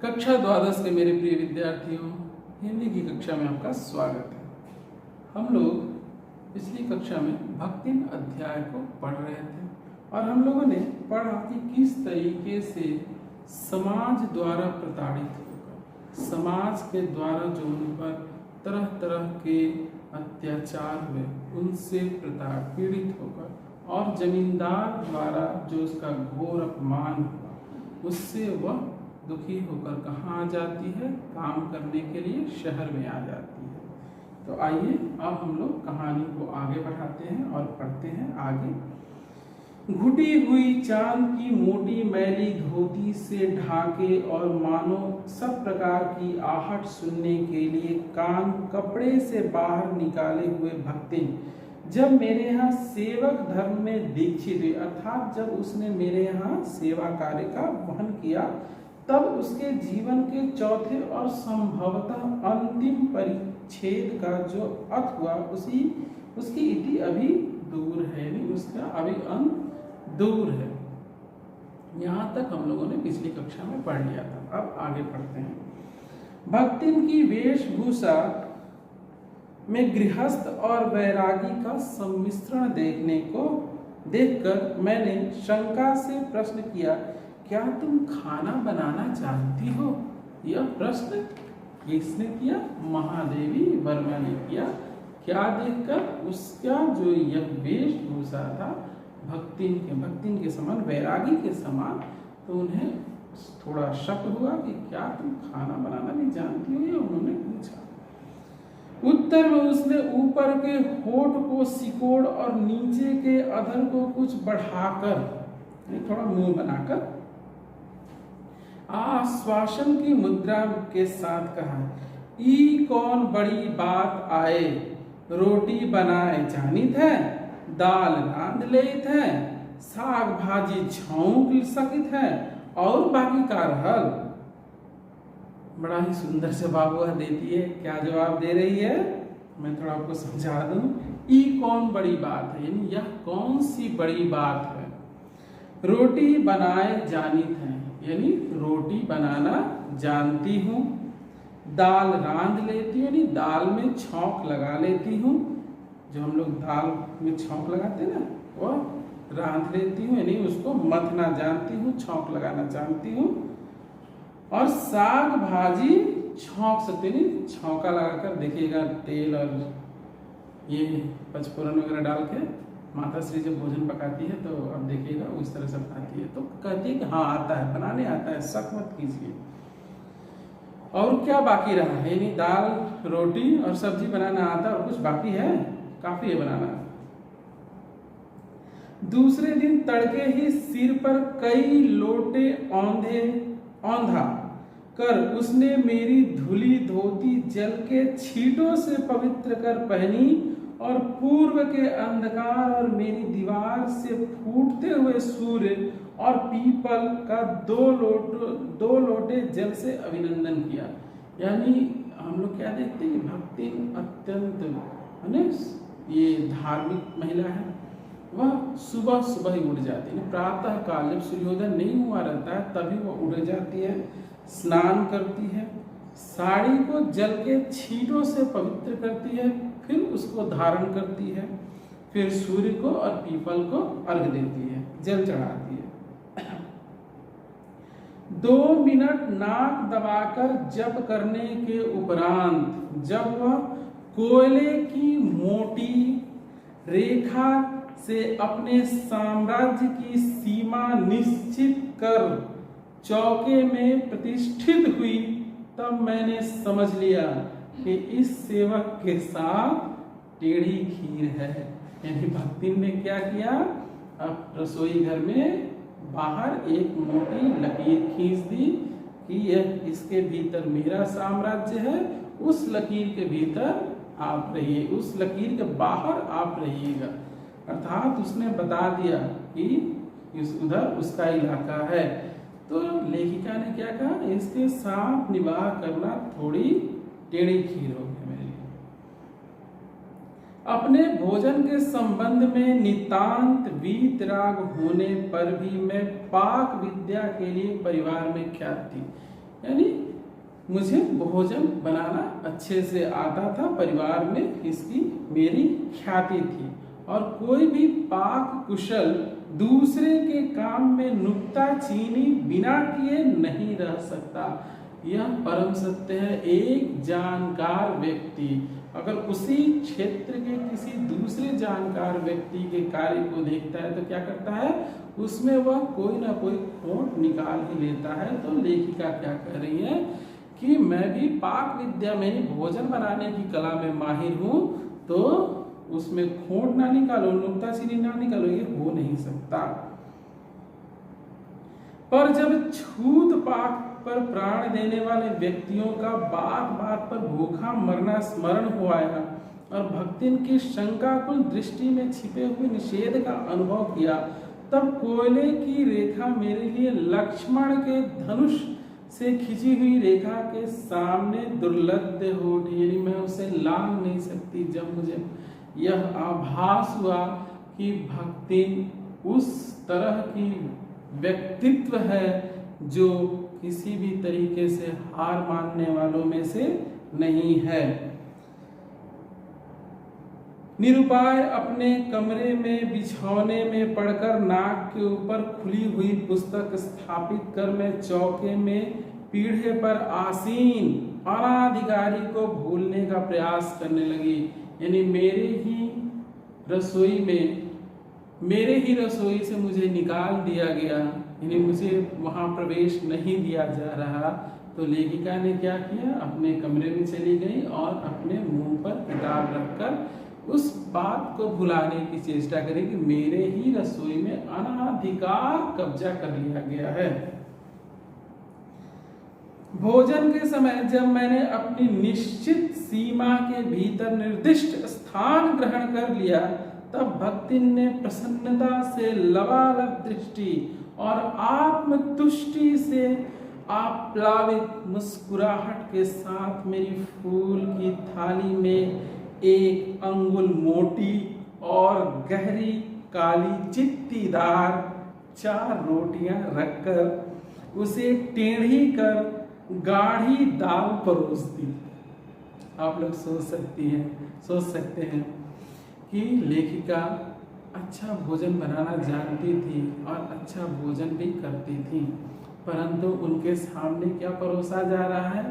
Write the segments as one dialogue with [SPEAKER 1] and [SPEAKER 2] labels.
[SPEAKER 1] कक्षा द्वादश के मेरे प्रिय विद्यार्थियों, हिंदी की कक्षा में आपका स्वागत है। हम लोग पिछली कक्षा में भक्तिन अध्याय को पढ़ रहे थे और हम लोगों ने पढ़ा कि किस तरीके से समाज द्वारा प्रताड़ित होकर, समाज के द्वारा जो उन पर तरह तरह के अत्याचार हुए, उनसे पीड़ित होकर और जमींदार द्वारा जो उसका घोर अपमान हुआ, उससे वह दुखी होकर कहाँ आ जाती है? काम करने के लिए शहर में आ जाती है। तो आइए अब हम लोग कहानी को आगे बढ़ाते हैं और पढ़ते हैं आगे। घुटी हुई चांद की मोटी मैली धोती से ढाके और मानो सब प्रकार की आहट सुनने के लिए कान कपड़े से बाहर निकाले हुए भक्तिन जब मेरे यहाँ सेवक धर्म में दीक्षित हुई, अर्थात जब उसने मेरे यहाँ सेवा कार्य का वहन किया, तब उसके जीवन के चौथे और संभवतः अंतिम परिच्छेद का जो अंत हुआ, उसकी इति अभी दूर है, नहीं उसका अभी अंत दूर है। यहाँ तक हम लोगों ने पिछली कक्षा में पढ़ लिया था। अब आगे पढ़ते हैं। भक्तिन की वेशभूषा में गृहस्थ और वैरागी का सम्मिश्रण देखकर मैंने शंका से प्रश्न किया, क्या तुम खाना बनाना जानती हो? यह प्रश्न किसने किया? महादेवी वर्मा ने किया। क्या देखकर? उसका जो यह वेशभूषा था भक्तिन के समान, वैरागी के समान, तो उन्हें थोड़ा शक हुआ कि क्या तुम खाना बनाना भी जानती हो? ये उन्होंने पूछा। उत्तर में उसने ऊपर के होठ को सिकोड़ और नीचे के अधर को कुछ बढ़ाकर, थोड़ा मुंह बनाकर आश्वासन की मुद्रा के साथ कहा, ई कौन बड़ी बात आए, रोटी बनाए जानित है, दाल रांध लेत है, साग भाजी छौंक सकित है, और बाकी का रहल। बड़ा ही सुंदर जवाब वह देती है। क्या जवाब दे रही है? मैं थोड़ा आपको समझा दूं। ई कौन बड़ी बात है, यानी यह कौन सी बड़ी बात है? रोटी बनाए जानित है, यानी रोटी बनाना जानती हूँ। दाल रांध लेती हूँ, यानी दाल में छौंक लगा लेती हूँ। जो हम लोग दाल में छौंक लगाते हैं ना, वह रांध लेती हूँ, यानी उसको मथना जानती हूँ, छौंक लगाना जानती हूँ। और साग भाजी छौंक सकते, नहीं छौंका लगाकर देखिएगा, तेल और ये पचफोरन वगैरह डाल के माता श्री जब भोजन पकाती है तो अब देखिएगा उस तरह से बनाती है, तो कहती है कि हाँ आता है, बनाने आता है, शक मत कीजिए। और क्या बाकी रहा है? यानी दाल रोटी और सब्जी बनाना आता है, और कुछ बाकी है? काफी है बनाना। दूसरे दिन तड़के ही सिर पर कई लोटे औंधा कर उसने मेरी धुली धोती जल के छींटों से पवित्र कर पहनी, और पूर्व के अंधकार और मेरी दीवार से फूटते हुए सूर्य और पीपल का दो लोटे जल से अभिनंदन किया। यानी हम लोग क्या देखते हैं? भक्ति अत्यंत ये धार्मिक महिला है। वह सुबह सुबह ही उठ जाती है, प्रातः काल जब सूर्योदय नहीं हुआ रहता है तभी वह उठ जाती है, स्नान करती है, साड़ी को जल के छींटों से पवित्र करती है, फिर उसको धारण करती है, फिर सूर्य को और पीपल को अर्घ देती है, जल चढ़ाती है। 2 मिनट नाक दबाकर जप करने के उपरांत जब वह कोयले की मोटी रेखा से अपने साम्राज्य की सीमा निश्चित कर चौके में प्रतिष्ठित हुई, तब मैंने समझ लिया कि इस सेवक के साथ टेढ़ी खीर है। यानी भक्तिन ने क्या किया? अब रसोई घर में बाहर एक मोटी लकीर खींच दी कि यह इसके भीतर मेरा साम्राज्य है, उस लकीर के भीतर आप रहिए, उस लकीर के बाहर आप रहिएगा। अर्थात उसने बता दिया कि उधर उसका इलाका है। तो लेखिका ने क्या कहा? इसके साथ निवाह करना थोड़ी टेढ़ी खीर हो गई मेरे लिए। अपने भोजन के संबंध में नितांत वीतराग होने पर भी मैं पाक विद्या के लिए परिवार में ख्यात थी। यानी मुझे भोजन बनाना अच्छे से आता था, परिवार में इसकी मेरी ख्याति थी और कोई भी पाक कुशल दूसरे के काम में नुक्ताचीनी बिना किए नहीं रह सकता। यह परम सत्य है। एक जानकार व्यक्ति अगर उसी क्षेत्र के किसी दूसरे जानकार व्यक्ति के कार्य को देखता है तो क्या करता है, उसमें वह कोई ना कोई खोट निकाल ही लेता है। तो लेखिका क्या कह रही है कि मैं भी पाक विद्या में भोजन बनाने की कला में माहिर हूँ, तो उसमें खोट ना निकालो, नुक्ताचीनी ना निकालो, ये हो नहीं सकता। पर जब छूत पाक पर प्राण देने वाले व्यक्तियों का बात बात पर भूखा मरना स्मरण हो आया और भक्तिन की शंकाकुल दृष्टि में छिपे हुए निषेध का अनुभव किया, तब कोयले की रेखा मेरे लिए लक्ष्मण के धनुष से खिंची हुई रेखा के सामने दुर्लभ हो उठी। यानी मैं उसे लांघ नहीं सकती। जब मुझे यह आभास हुआ कि भक्तिन उस तरह की व्यक्तित्व है जो किसी भी तरीके से हार मानने वालों में से नहीं है। निरुपाय अपने कमरे में बिछौने में पड़कर नाक के ऊपर खुली हुई पुस्तक स्थापित कर मैं चौके में पीढ़े पर आसीन अनाधिकारी को भूलने का प्रयास करने लगी। यानी मेरे ही रसोई से मुझे निकाल दिया गया, यानी मुझे वहां प्रवेश नहीं दिया जा रहा। तो लेखिका ने क्या किया, अपने कमरे में चली गई और अपने मुंह पर किताब रखकर उस बात को भुलाने की चेष्टा करी कि मेरे ही रसोई में अनाधिकार कब्जा कर लिया गया है। भोजन के समय जब मैंने अपनी निश्चित सीमा के भीतर निर्दिष्ट स्थान ग्रहण कर लिया, तब भक्तिन ने प्रसन्नता से लबालब दृष्टि और आत्मतुष्टि से आप्लावित मुस्कुराहट के साथ मेरी फूल की थाली में एक अंगुल मोटी और गहरी काली चित्तीदार 4 रोटियां रखकर उसे टेढ़ी कर गाढ़ी दाल परोस दी। आप लोग सोच सकते हैं कि लेखिका अच्छा भोजन बनाना जानती थी और अच्छा भोजन भी करती थी, परंतु उनके सामने क्या परोसा जा रहा है,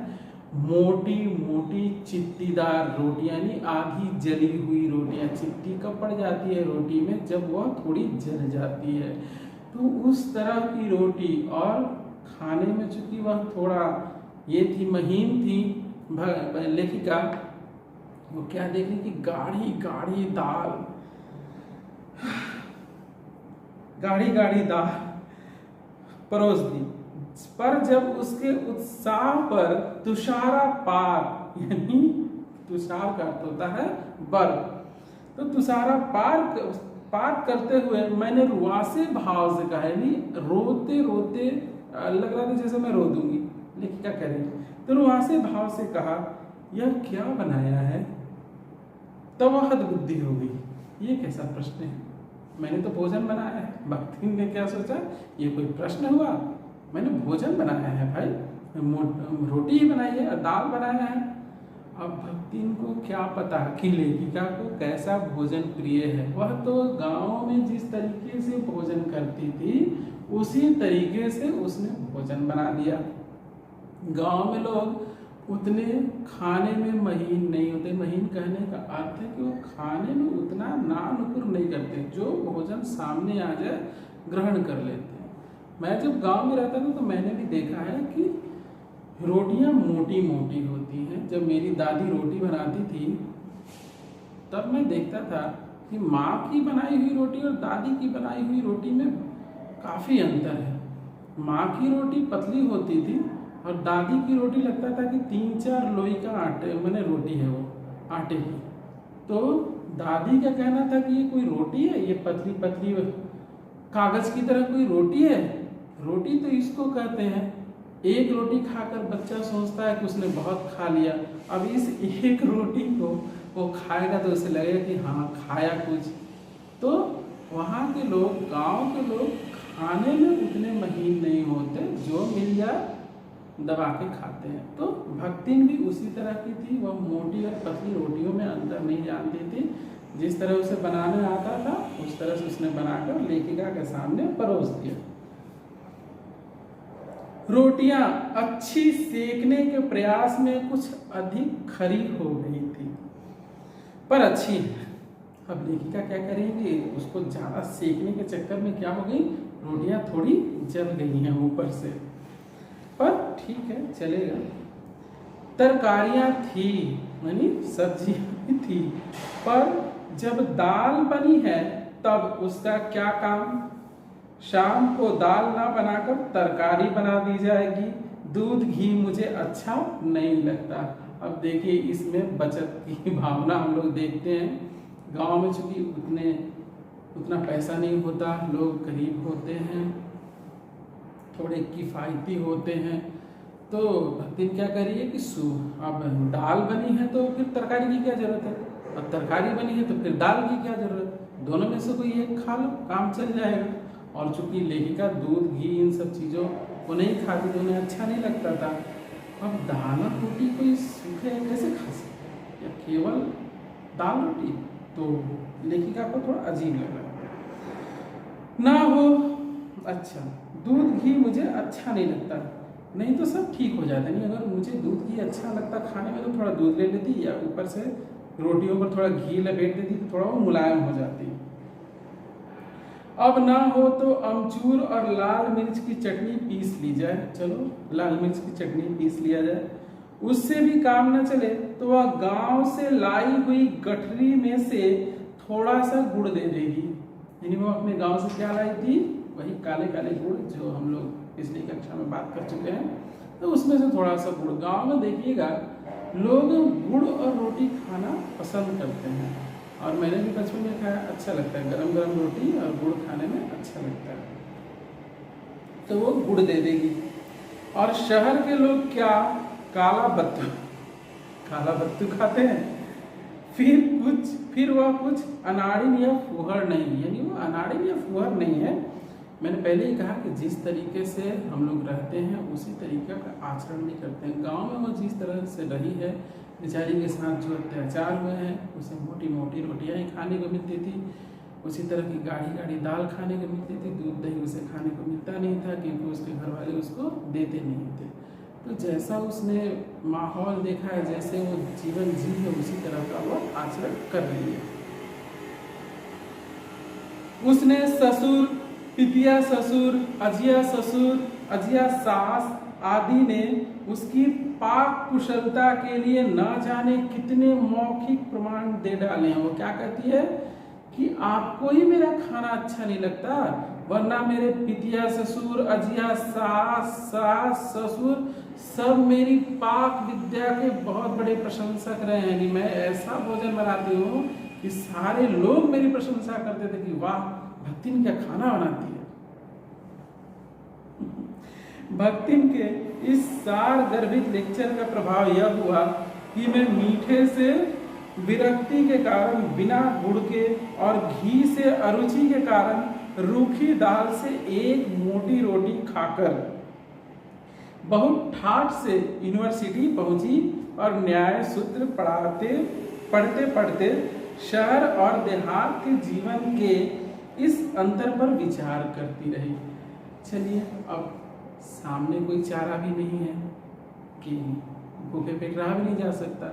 [SPEAKER 1] मोटी मोटी चित्तीदार रोटियां, यानी आधी जली हुई रोटियां। चित्ती कब पड़ जाती है रोटी में, जब वह थोड़ी जल जाती है। तो उस तरह की रोटी, और खाने में चूंकि वह थोड़ा ये थी, महीन थी लेखिका, वो क्या देख रही कि गाढ़ी गाढ़ी दाल परोस दी। पर जब उसके उत्साह पर तुषारा पार, यानी तुषार का अर्थ होता है बर्फ, तो तुषारा पार करते हुए मैंने रुआसे भाव से कहा, यानी रोते रोते लग रहा था जैसे मैं रो दूंगी, लेखिका कह रही, तो रुआसे भाव से कहा, यह क्या बनाया है? तब वह हदबुद्धि हो गई, ये कैसा प्रश्न है, मैंने तो भोजन बनाया है। भक्तिन ने क्या सोचा, ये कोई प्रश्न हुआ, मैंने भोजन बनाया है भाई, रोटी ही बनाई है और दाल बनाया है। अब भक्तिन को क्या पता कि लेखिका को कैसा भोजन प्रिय है। वह तो गांव में जिस तरीके से भोजन करती थी उसी तरीके से उसने भोजन बना दिया। गांव में लोग उतने खाने में महीन नहीं होते। महीन कहने का अर्थ है कि वो खाने में उतना नानुकुर नहीं करते, जो भोजन सामने आ जाए ग्रहण कर लेते हैं। मैं जब गांव में रहता था तो मैंने भी देखा है कि रोटियां मोटी मोटी होती हैं। जब मेरी दादी रोटी बनाती थी तब मैं देखता था कि माँ की बनाई हुई रोटी और दादी की बनाई हुई रोटी में काफ़ी अंतर है। माँ की रोटी पतली होती थी और दादी की रोटी लगता था कि 3-4 लोई का आटे मैंने रोटी है वो आटे की। तो दादी का कहना था कि ये कोई रोटी है, ये पतली पतली कागज की तरह कोई रोटी है। रोटी तो इसको कहते हैं, एक रोटी खाकर बच्चा सोचता है कि उसने बहुत खा लिया। अब इस एक रोटी को वो खाएगा तो उसे लगेगा कि हाँ खाया कुछ। तो वहाँ के लोग, गांव के लोग खाने में उतने महीन नहीं होते, जो मिल जाए दबा के खाते हैं। तो भक्तिन भी उसी तरह की थी, वह मोटी और पतली रोटियों में अंतर नहीं जानती थी। जिस तरह उसे बनाने आता था उस तरह से उसने बनाकर लेखिका के सामने परोस दिया। रोटियां अच्छी सेकने के प्रयास में कुछ अधिक खरी हो गई थी, पर अच्छी है। अब लेखिका क्या करेंगे, उसको ज्यादा सेकने के चक्कर में क्या हो गई, रोटियां थोड़ी जल गई हैं ऊपर से, पर ठीक है चलेगा। तरकारियां थी यानी सब्जियां थी, पर जब दाल बनी है तब उसका क्या काम, शाम को दाल ना बनाकर तरकारी बना दी जाएगी। दूध घी मुझे अच्छा नहीं लगता। अब देखिए इसमें बचत की भावना हम लोग देखते हैं। गांव में चूंकि उतना पैसा नहीं होता, लोग गरीब होते हैं, थोड़े किफ़ायती होते हैं, तो भक्ति क्या करिए कि अब दाल बनी है तो फिर तरकारी की क्या जरूरत है, और तरकारी बनी है तो फिर दाल की क्या जरूरत, दोनों में से कोई एक खा लो, काम चल जाएगा। और चूंकि लेखिका दूध घी इन सब चीज़ों को नहीं खाती तो उन्हें अच्छा नहीं लगता था। अब दाल और रोटी कोई सूखे कैसे खा सकते, या केवल दाल रोटी, तो लेखिका को थोड़ा अजीब लगा। ना हो, अच्छा दूध घी मुझे अच्छा नहीं लगता, नहीं तो सब ठीक हो जाता। नहीं, अगर मुझे दूध घी अच्छा लगता खाने में तो थोड़ा दूध ले लेती, या ऊपर से रोटियों पर थोड़ा घी लपेट देती तो थोड़ा वो मुलायम हो जाती। अब ना हो तो अमचूर और लाल मिर्च की चटनी पीस ली जाए। चलो लाल मिर्च की चटनी पीस लिया जाए। उससे भी काम न चले तो वह गांव से लाई हुई गठरी में से थोड़ा सा गुड़ दे देगी। यानी वो अपने गांव से क्या लाई थी, वही काले काले गुड़ जो हम लोग पिछली कक्षा में बात कर चुके हैं, तो उसमें से थोड़ा सा गुड़। गांव में देखिएगा लोग गुड़ और रोटी खाना पसंद करते हैं, और मैंने भी बचपन में खाया, अच्छा लगता है, गरम गरम रोटी और गुड़ खाने में अच्छा लगता है। तो वो गुड़ दे देगी। और शहर के लोग क्या, काला बत्तू खाते हैं। फिर वह कुछ अनाड़िन या फुहर नहीं, यानी वो अनाड़िन या फुहर नहीं है। मैंने पहले ही कहा कि जिस तरीके से हम लोग रहते हैं उसी तरीके का आचरण नहीं करते हैं। गांव में वो जिस तरह से रही है, बेचारी के साथ जो अत्याचार हुए हैं, उसे मोटी मोटी रोटियां ही खाने को मिलती थी, उसी तरह की गाढ़ी गाढ़ी दाल खाने को मिलती थी, दूध दही उसे खाने को मिलता नहीं था क्योंकि उसके घर वाले उसको देते नहीं थे। तो जैसा उसने माहौल देखा है, जैसे वो जीवन जी है, उसी तरह का वो आचरण कर रही है। उसने ससुर, पितिया ससुर, अजिया सास आदि ने उसकी पाक कुशलता के लिए न जाने कितने मौखिक प्रमाण दे डाले हैं। वो क्या कहती है कि आपको ही मेरा खाना अच्छा नहीं लगता, वरना मेरे पितिया ससुर, अजिया सास ससुर सब मेरी पाक विद्या के बहुत बड़े प्रशंसक रहे हैं। कि मैं ऐसा भोजन बनाती हूँ कि सारे लोग मेरी प्रशंसा करते थे कि वाह भक्तिन क्या खाना बनाती है। भक्तिन के इस सार गर्भित लेक्चर का प्रभाव यह हुआ कि मैं मीठे से विरक्ति के कारण, बिना गुड़ के, और घी से अरुचि के कारण रूखी दाल से एक मोटी रोटी खाकर बहुत ठाठ से यूनिवर्सिटी पहुंची और न्याय सूत्र पढ़ते पढ़ते शहर और देहात के जीवन के इस अंतर पर विचार करती रही। चलिए, अब सामने कोई चारा भी नहीं है कि भूखे पेट रहा भी नहीं जा सकता,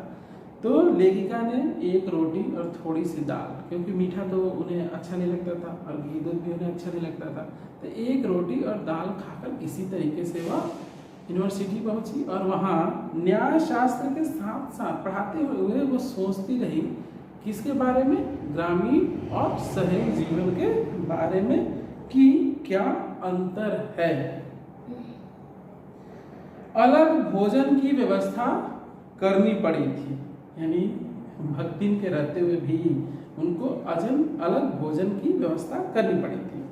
[SPEAKER 1] तो लेखिका ने एक रोटी और थोड़ी सी दाल, क्योंकि मीठा तो उन्हें अच्छा नहीं लगता था और घी दूध भी उन्हें अच्छा नहीं लगता था, तो एक रोटी और दाल खाकर इसी तरीके से वह यूनिवर्सिटी पहुंची। और वहाँ न्याय शास्त्र के साथ साथ पढ़ाते हुए वो सोचती रही किसके बारे में, ग्रामीण और शहरी जीवन के बारे में, कि क्या अंतर है। अलग भोजन की व्यवस्था करनी पड़ी थी, यानी भक्तिन के रहते हुए भी उनको अलग भोजन की व्यवस्था करनी पड़ी थी।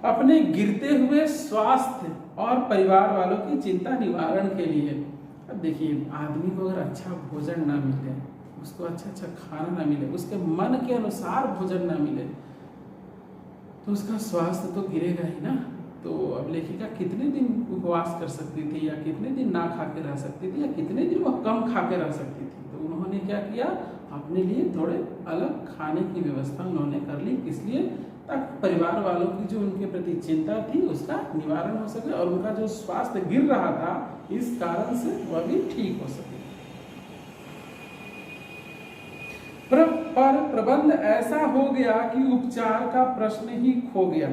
[SPEAKER 1] अपने गिरते हुए स्वास्थ्य और परिवार वालों की चिंता निवारण के लिए। अब देखिए, आदमी को अगर अच्छा भोजन ना मिले, उसको अच्छा खाना ना मिले, उसके मन के अनुसार भोजन ना मिले, तो उसका स्वास्थ्य तो गिरेगा ही ना। तो अब लेखिका कितने दिन उपवास कर सकती थी, या कितने दिन ना खा के रह सकती थी, या कितने दिन वह कम खा के रह सकती थी। तो उन्होंने क्या किया, अपने लिए थोड़े अलग खाने की व्यवस्था उन्होंने कर ली। किस लिए, ताकि परिवार वालों की जो उनके प्रति चिंता थी उसका निवारण हो सके, और उनका जो स्वास्थ्य गिर रहा था इस कारण से वह भी ठीक हो सके। पर प्रबंध ऐसा हो गया कि उपचार का प्रश्न ही खो गया।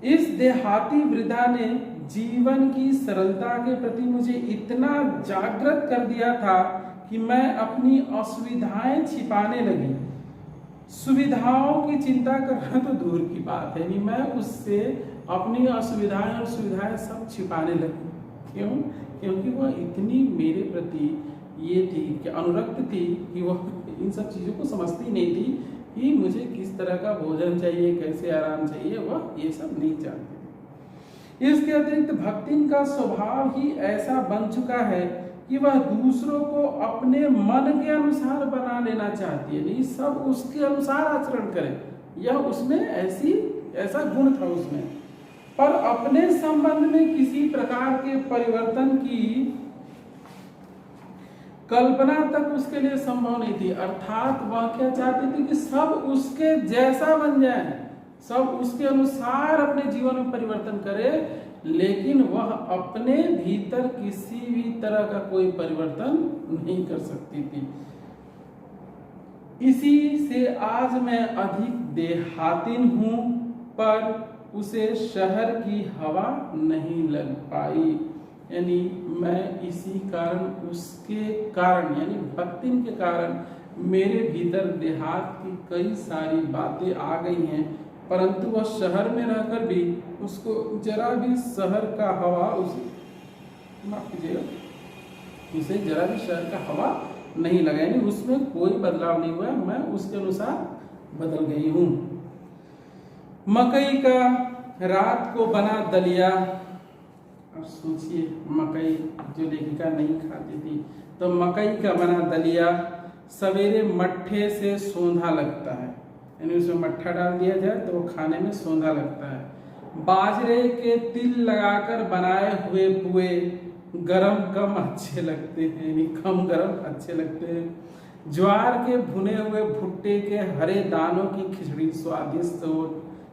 [SPEAKER 1] इस देहाती वृद्धा ने जीवन की सरलता के प्रति मुझे इतना जागृत कर दिया था कि मैं अपनी असुविधाएं छिपाने लगी। सुविधाओं की चिंता करना तो दूर की बात है, नहीं, मैं उससे अपनी असुविधाएं और सुविधाएं सब छिपाने लगी। क्यों? क्योंकि वह इतनी मेरे प्रति ये थी कि अनुरक्त थी कि वह इन सब चीज़ों को समझती नहीं थी कि मुझे किस तरह का भोजन चाहिए, कैसे आराम चाहिए, वह ये सब नहीं जानती थी। इसके अतिरिक्त भक्तिन का स्वभाव ही ऐसा बन चुका है कि वह दूसरों को अपने मन के अनुसार बना लेना चाहती है, नहीं, सब उसके अनुसार आचरण करे। यह उसमें ऐसा गुण था उसमें, पर अपने संबंध में किसी प्रकार के परिवर्तन की कल्पना तक उसके लिए संभव नहीं थी। अर्थात वह क्या चाहती थी कि सब उसके जैसा बन जाए, सब उसके अनुसार अपने जीवन में परिवर्तन करे, लेकिन वह अपने भीतर किसी भी तरह का कोई परिवर्तन नहीं कर सकती थी। इसी से आज मैं अधिक देहातीन हूं, पर उसे शहर की हवा नहीं लग पाई। यानी मैं इसी कारण, उसके कारण, यानी भक्तिन के कारण मेरे भीतर देहात की कई सारी बातें आ गई हैं, परंतु वह शहर में रहकर भी उसको जरा भी शहर का हवा, उसे माफ कीजिएगा, उसे जरा भी शहर का हवा नहीं लगा, यानी उसमें कोई बदलाव नहीं हुआ, मैं उसके अनुसार बदल गई हूँ। मकई का रात को बना दलिया, अब सोचिए, मकई जो लेखिका नहीं खाती थी, तो मकई का बना दलिया सवेरे मट्ठे से सोंधा लगता है, यानी उसमें मट्ठा डाल दिया जाए तो वो खाने में सोंधा लगता है। बाजरे के तिल लगाकर बनाए हुए पुए गरम कम अच्छे लगते हैं, यानी कम गरम अच्छे लगते हैं। ज्वार के भुने हुए भुट्टे के हरे दानों की खिचड़ी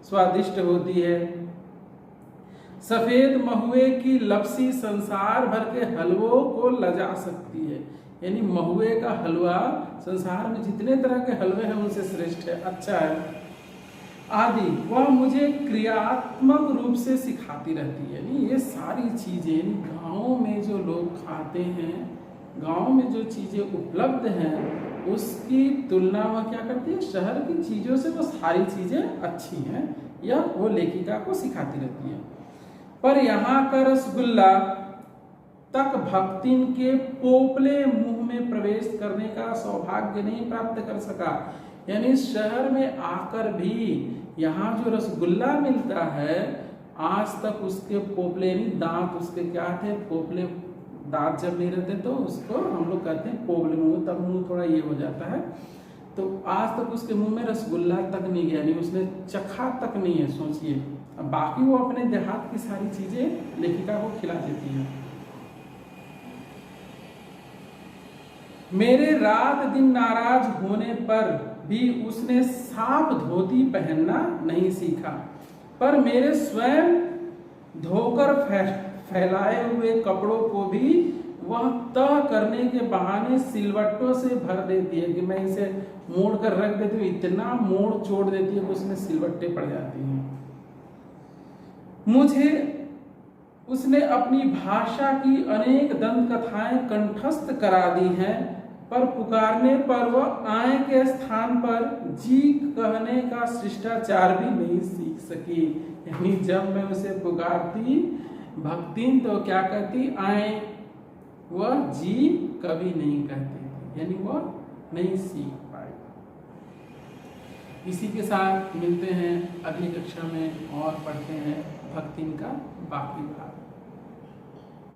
[SPEAKER 1] स्वादिष्ट होती है। सफेद महुए की लपसी संसार भर के हलवों को लजा सकती है, यानी महुए का हलवा संसार में जितने तरह के हलवे हैं उनसे श्रेष्ठ है, अच्छा है आदि। वह मुझे क्रियात्मक रूप से सिखाती रहती है। यानी ये सारी चीजें गाँव में जो लोग खाते हैं, गाँव में जो चीजें उपलब्ध हैं, उसकी तुलना वह क्या करती है, शहर की चीजों से वो सारी चीजें अच्छी हैं, या वो लेखिका को सिखाती रहती है। पर यहाँ का रसगुल्ला तक भक्तिन के पोपले मुंह में प्रवेश करने का सौभाग्य नहीं प्राप्त कर सका। यानी शहर में आकर भी यहाँ जो रसगुल्ला मिलता है, आज तक उसके पोपले, नहीं दांत उसके क्या थे, पोपले, दांत जब नहीं रहते तो उसको हम लोग कहते हैं पोपले मुंह, तब मुंह थोड़ा ये हो जाता है, तो आज तक उसके मुंह में रसगुल्ला तक नहीं गया, नहीं उसने चखा तक नहीं है, सोचिए। अब बाकी वो अपने देहात की सारी चीजें लेखिका को खिला देती है। मेरे रात दिन नाराज होने पर भी उसने साफ धोती पहनना नहीं सीखा, पर मेरे स्वयं धोकर फैलाए हुए कपड़ों को भी वह तह करने के बहाने सिलवट्टों से भर देती है कि मैं इसे मोड़ कर रख देती हूँ, इतना मोड़ छोड़ देती है कि उसमें सिलवट्टे पड़ जाती हैं। मुझे उसने अपनी भाषा की अनेक दंत कथाएं कंठस्थ करा दी हैं, पर पुकारने पर वह आए के स्थान पर जी कहने का शिष्टाचार भी नहीं सीख सकी। यानी जब मैं उसे पुकारती भक्तिन तो क्या कहती, आए, वह जी कभी नहीं कहती, यानी वह नहीं सीख पाई। इसी के साथ मिलते हैं अगली कक्षा में और पढ़ते हैं भक्तिन का बाकी भाग।